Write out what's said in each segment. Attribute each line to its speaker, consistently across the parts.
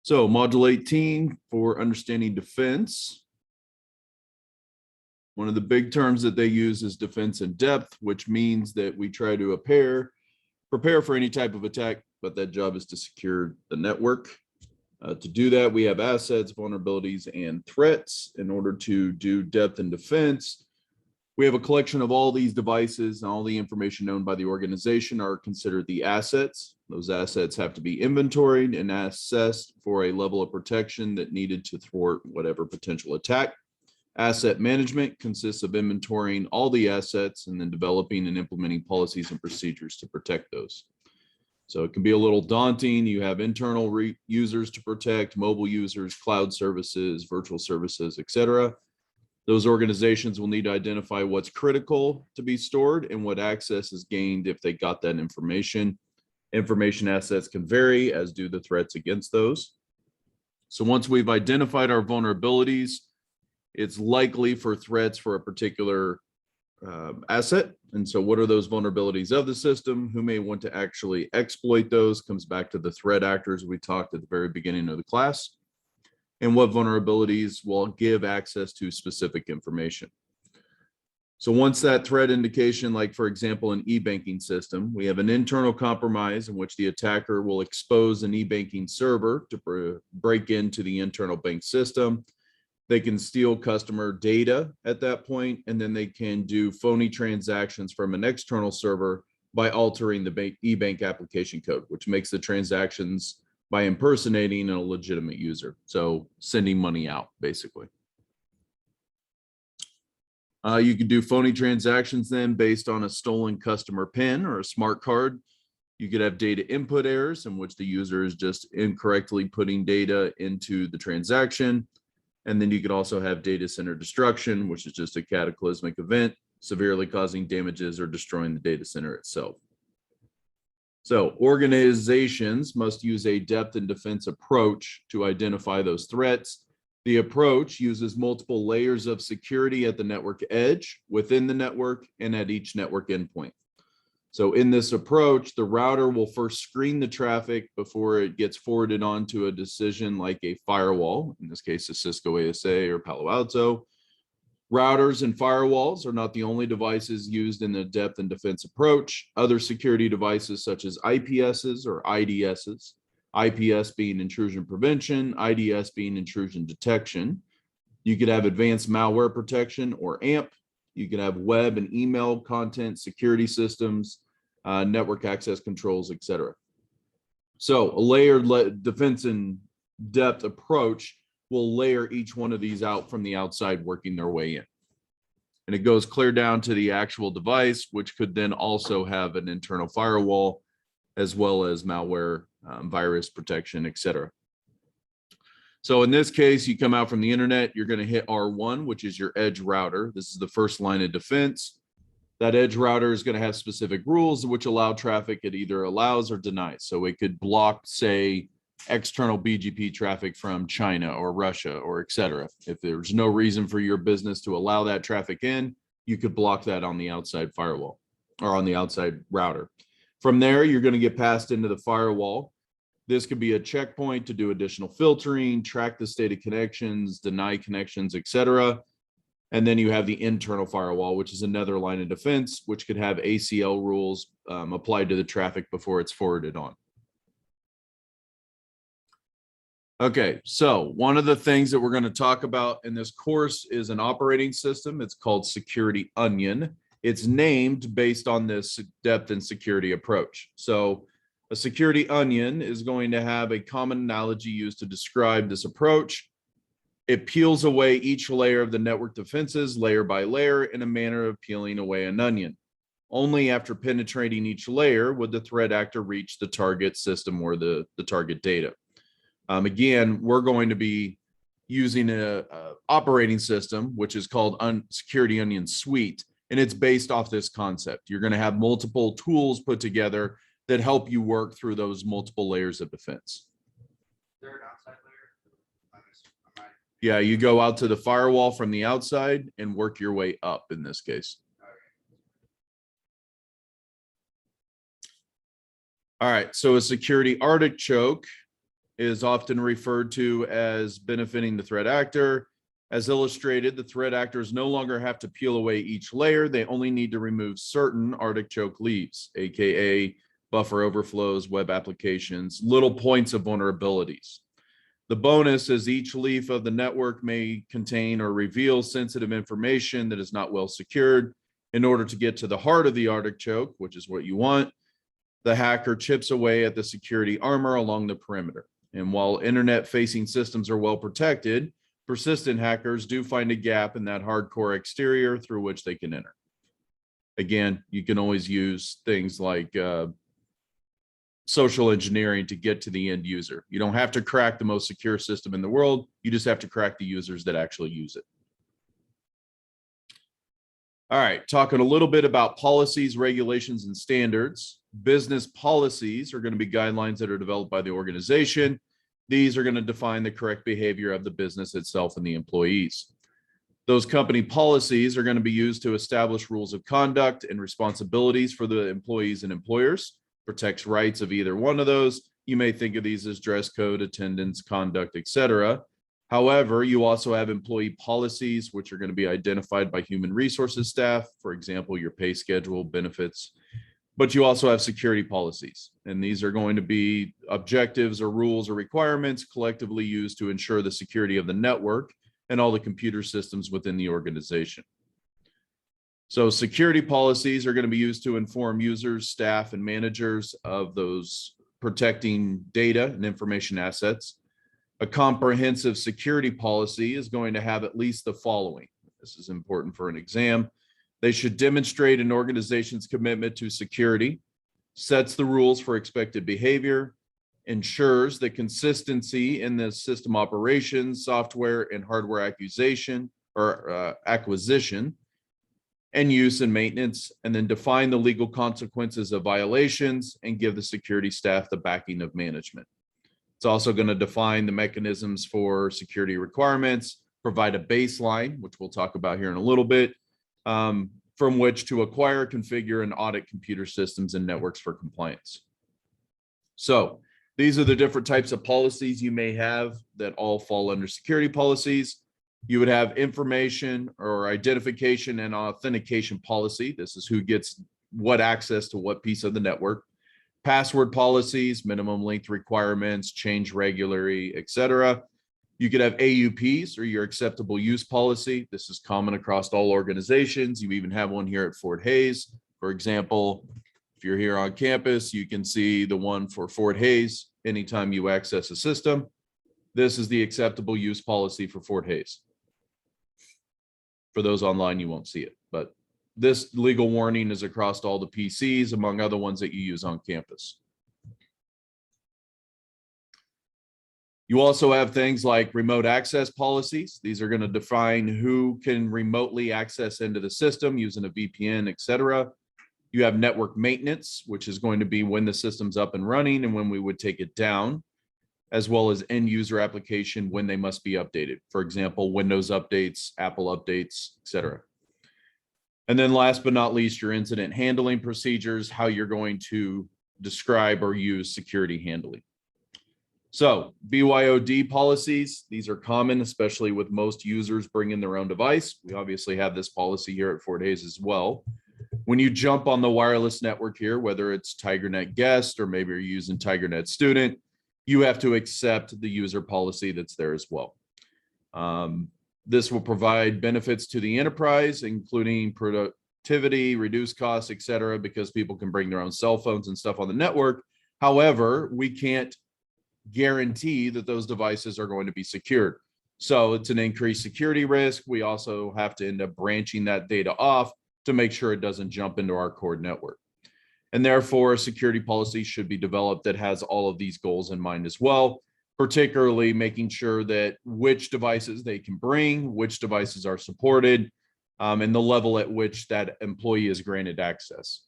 Speaker 1: So module 18 for understanding defense. One of the big terms that they use is defense in depth, which means that we try to prepare for any type of attack, but that job is to secure the network. To do that, we have assets, vulnerabilities, and threats. In order to do depth and defense, we have a collection of all these devices, and all the information known by the organization are considered the assets. Those assets have to be inventoried and assessed for a level of protection that needed to thwart whatever potential attack. Asset management consists of inventorying all the assets and then developing and implementing policies and procedures to protect those. So it can be a little daunting. You have internal users to protect, mobile users, cloud services, virtual services, etc. Those organizations will need to identify what's critical to be stored and what access is gained if they got that information. Information assets can vary, as do the threats against those. So once we've identified our vulnerabilities, it's likely for threats for a particular asset. And so what are those vulnerabilities of the system? Who may want to actually exploit those? Comes back to the threat actors we talked at the very beginning of the class. And what vulnerabilities will give access to specific information. So once that threat indication, like for example, an e-banking system, we have an internal compromise in which the attacker will expose an e-banking server to break into the internal bank system. They can steal customer data at that point, and then they can do phony transactions from an external server by altering the e-bank application code, which makes the transactions by impersonating a legitimate user. So sending money out, basically. You can do phony transactions then based on a stolen customer PIN or a smart card. You could have data input errors in which the user is just incorrectly putting data into the transaction. And then you could also have data center destruction, which is just a cataclysmic event, severely causing damages or destroying the data center itself. So organizations must use a depth and defense approach to identify those threats. The approach uses multiple layers of security at the network edge, within the network, and at each network endpoint. So in this approach, the router will first screen the traffic before it gets forwarded on to a decision like a firewall, in this case, a Cisco ASA or Palo Alto. Routers and firewalls are not the only devices used in the depth and defense approach. Other security devices such as IPSs or IDSs, IPS being intrusion prevention, IDS being intrusion detection. You could have advanced malware protection or AMP. You can have web and email content security systems, network access controls, etc. So a layered defense in depth approach will layer each one of these out from the outside, working their way in. And it goes clear down to the actual device, which could then also have an internal firewall, as well as malware, virus protection, etc. So in this case, you come out from the internet, you're going to hit R1, which is your edge router. This is the first line of defense. That edge router is going to have specific rules which allow traffic. It either allows or denies. So it could block, say, external BGP traffic from China or Russia or et cetera. If there's no reason for your business to allow that traffic in, you could block that on the outside firewall or on the outside router. From there, you're going to get passed into the firewall. This could be a checkpoint to do additional filtering, track the state of connections, deny connections, etc. And then you have the internal firewall, which is another line of defense, which could have ACL rules applied to the traffic before it's forwarded on. Okay, so one of the things that we're going to talk about in this course is an operating system. It's called Security Onion. It's named based on this depth and security approach. So a security onion is going to have a common analogy used to describe this approach. It peels away each layer of the network defenses layer by layer in a manner of peeling away an onion. Only after penetrating each layer would the threat actor reach the target system or the target data. Again, we're going to be using an operating system, which is called Security Onion Suite, and it's based off this concept. You're going to have multiple tools put together that help you work through those multiple layers of defense.
Speaker 2: There an outside layer?
Speaker 1: Yeah, you go out to the firewall from the outside and work your way up in this case. All right, so a security artichoke is often referred to as benefiting the threat actor. As illustrated, the threat actors no longer have to peel away each layer. They only need to remove certain artichoke leaves, aka buffer overflows, web applications, little points of vulnerabilities. The bonus is each leaf of the network may contain or reveal sensitive information that is not well secured. In order to get to the heart of the artichoke, which is what you want, the hacker chips away at the security armor along the perimeter. And while internet-facing systems are well protected, persistent hackers do find a gap in that hardcore exterior through which they can enter. Again, you can always use things like social engineering to get to the end user. You don't have to crack the most secure system in the world. You just have to crack the users that actually use it. All right, talking a little bit about policies, regulations, and standards. Business policies are going to be guidelines that are developed by the organization. These are going to define the correct behavior of the business itself and the employees. Those company policies are going to be used to establish rules of conduct and responsibilities for the employees and employers, protects rights of either one of those. You may think of these as dress code, attendance, conduct, etc. However, you also have employee policies, which are going to be identified by human resources staff, for example, your pay schedule, benefits. But you also have security policies, and these are going to be objectives or rules or requirements collectively used to ensure the security of the network and all the computer systems within the organization. So security policies are going to be used to inform users, staff, and managers of those protecting data and information assets. A comprehensive security policy is going to have at least the following. This is important for an exam. They should demonstrate an organization's commitment to security, sets the rules for expected behavior, ensures the consistency in the system operations, software, and hardware acquisition, and use and maintenance, and then define the legal consequences of violations and give the security staff the backing of management. It's also going to define the mechanisms for security requirements, provide a baseline, which we'll talk about here in a little bit, from which to acquire, configure, and audit computer systems and networks for compliance. So these are the different types of policies you may have that all fall under security policies. You would have information or identification and authentication policy. This is who gets what access to what piece of the network. Password policies, minimum length requirements, change regularly, etc. You could have AUPs, or your acceptable use policy. This is common across all organizations. You even have one here at Fort Hays. For example, if you're here on campus, you can see the one for Fort Hays anytime you access a system. This is the acceptable use policy for Fort Hays. For those online, you won't see it, but this legal warning is across all the PCs, among other ones that you use on campus. You also have things like remote access policies. These are going to define who can remotely access into the system using a VPN, etc. You have network maintenance, which is going to be when the system's up and running and when we would take it down, as well as end user application when they must be updated. For example, Windows updates, Apple updates, etc. And then last but not least, your incident handling procedures, how you're going to describe or use security handling. So BYOD policies, these are common, especially with most users bringing their own device. We obviously have this policy here at Fort Hays as well. When you jump on the wireless network here, whether it's TigerNet Guest or maybe you're using TigerNet Student, you have to accept the user policy that's there as well. This will provide benefits to the enterprise, including productivity, reduced costs, et cetera, because people can bring their own cell phones and stuff on the network. However, we can't guarantee that those devices are going to be secured. So it's an increased security risk. We also have to end up branching that data off to make sure it doesn't jump into our core network. And therefore, a security policy should be developed that has all of these goals in mind as well, particularly making sure that which devices they can bring, which devices are supported, and the level at which that employee is granted access.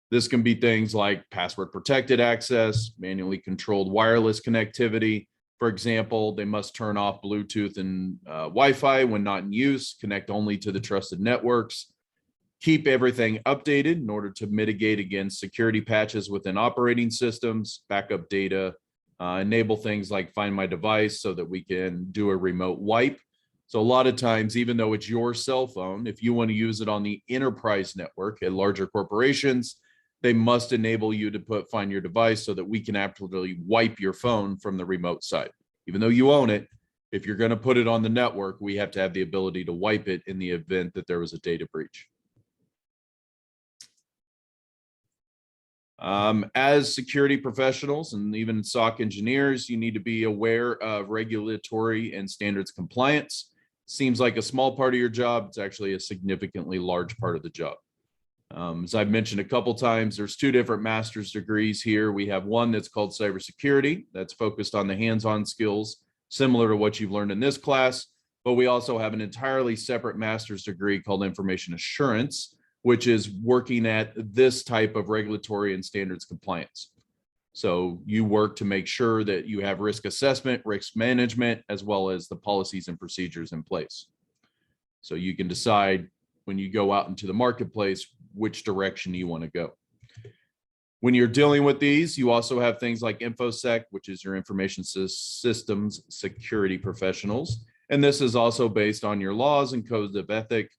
Speaker 1: This can be things like password protected access, manually controlled wireless connectivity. For example, they must turn off Bluetooth and Wi-Fi when not in use, connect only to the trusted networks. keep everything updated in order to mitigate against security patches within operating systems, backup data, enable things like Find My Device so that we can do a remote wipe. So a lot of times, even though it's your cell phone, if you want to use it on the enterprise network at larger corporations, they must enable you to put Find Your Device so that we can actually wipe your phone from the remote side. Even though you own it, if you're going to put it on the network, we have to have the ability to wipe it in the event that there was a data breach. As security professionals and even SOC engineers, you need to be aware of regulatory and standards compliance. Seems like a small part of your job. It's actually a significantly large part of the job. As I've mentioned a couple times, there's two different master's degrees here. We have one that's called cybersecurity, that's focused on the hands-on skills, similar to what you've learned in this class. But we also have an entirely separate master's degree called information assurance, which is working at this type of regulatory and standards compliance. So you work to make sure that you have risk assessment, risk management, as well as the policies and procedures in place. So you can decide when you go out into the marketplace, which direction you want to go. When you're dealing with these, you also have things like InfoSec, which is your information systems security professionals. And this is also based on your laws and codes of ethic.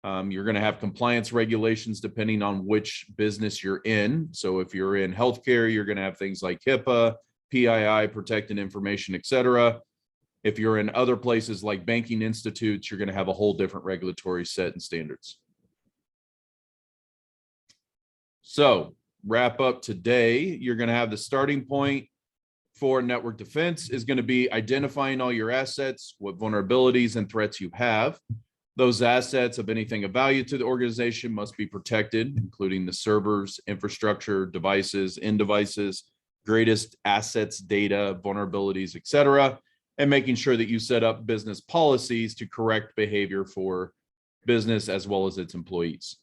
Speaker 1: You're going to have compliance regulations depending on which business you're in. So if you're in healthcare, you're going to have things like HIPAA, PII, protected information, et cetera. If you're in other places like banking institutes, you're going to have a whole different regulatory set and standards. So wrap up today, you're going to have the starting point for network defense is going to be identifying all your assets, what vulnerabilities and threats you have. Those assets of anything of value to the organization must be protected, including the servers, infrastructure, devices, end devices, greatest assets, data, vulnerabilities, et cetera, and making sure that you set up business policies to correct behavior for business as well as its employees.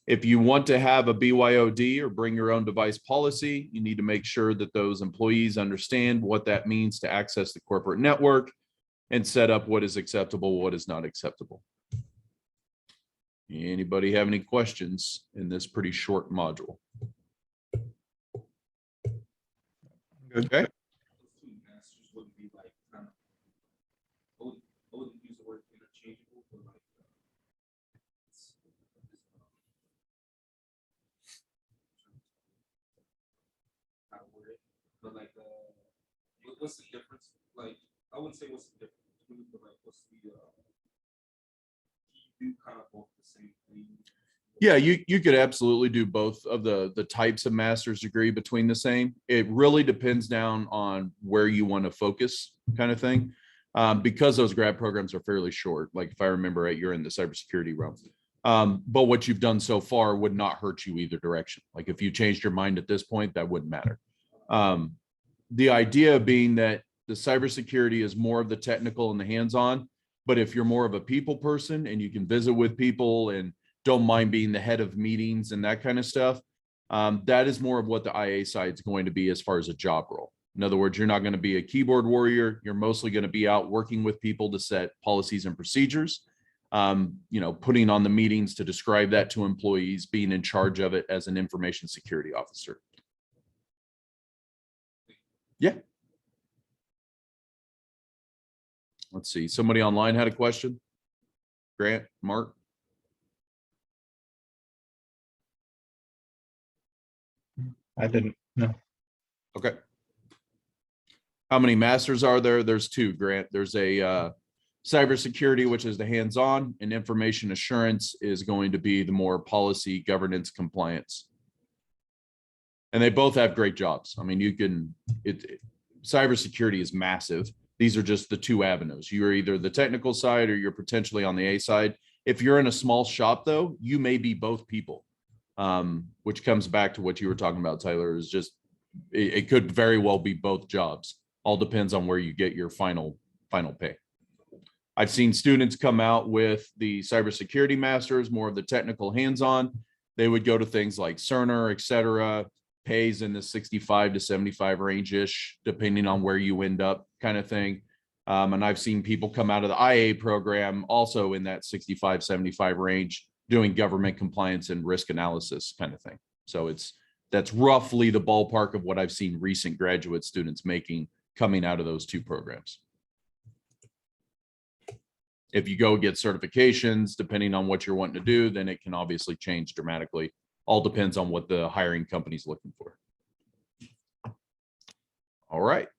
Speaker 1: If you want to have a BYOD or bring your own device policy, you need to make sure that those employees understand what that means to access the corporate network and set up what is acceptable, what is not acceptable. Anybody have any questions in this pretty short module? Okay.
Speaker 2: Wouldn't be like kind of, I wouldn't use the word interchangeable, but like how to word it. But like what's the difference? Like I wouldn't say what's the difference between, but like what's the you do kind of both the same thing.
Speaker 1: Yeah, you could absolutely do both of the types of master's degree between the same. It really depends down on where you want to focus kind of thing. Because those grad programs are fairly short. Like if I remember right, you're in the cybersecurity realm. But what you've done so far would not hurt you either direction. Like if you changed your mind at this point, that wouldn't matter. The idea being that the cybersecurity is more of the technical and the hands-on, but if you're more of a people person and you can visit with people and don't mind being the head of meetings and that kind of stuff, that is more of what the IA side is going to be as far as a job role. In other words, you're not going to be a keyboard warrior. You're mostly going to be out working with people to set policies and procedures, putting on the meetings to describe that to employees, being in charge of it as an information security officer. Yeah. Let's see. Somebody online had a question. Grant, Mark.
Speaker 3: I didn't know.
Speaker 1: Okay. How many masters are there? There's two, Grant. There's a cybersecurity, which is the hands-on, and information assurance is going to be the more policy, governance, compliance. And they both have great jobs. I mean, cybersecurity is massive. These are just the two avenues. You're either the technical side or you're potentially on the A side. If you're in a small shop, though, you may be both people. Which comes back to what you were talking about, Tyler, is just it could very well be both jobs. All depends on where you get your final pay. I've seen students come out with the cybersecurity masters, more of the technical hands-on. They would go to things like Cerner, et cetera, pays in the 65 to 75 range-ish, depending on where you end up kind of thing. And I've seen people come out of the IA program also in that 65, 75 range, doing government compliance and risk analysis kind of thing. So that's roughly the ballpark of what I've seen recent graduate students making coming out of those two programs. If you go get certifications, depending on what you're wanting to do, then it can obviously change dramatically. All depends on what the hiring company's looking for. All right.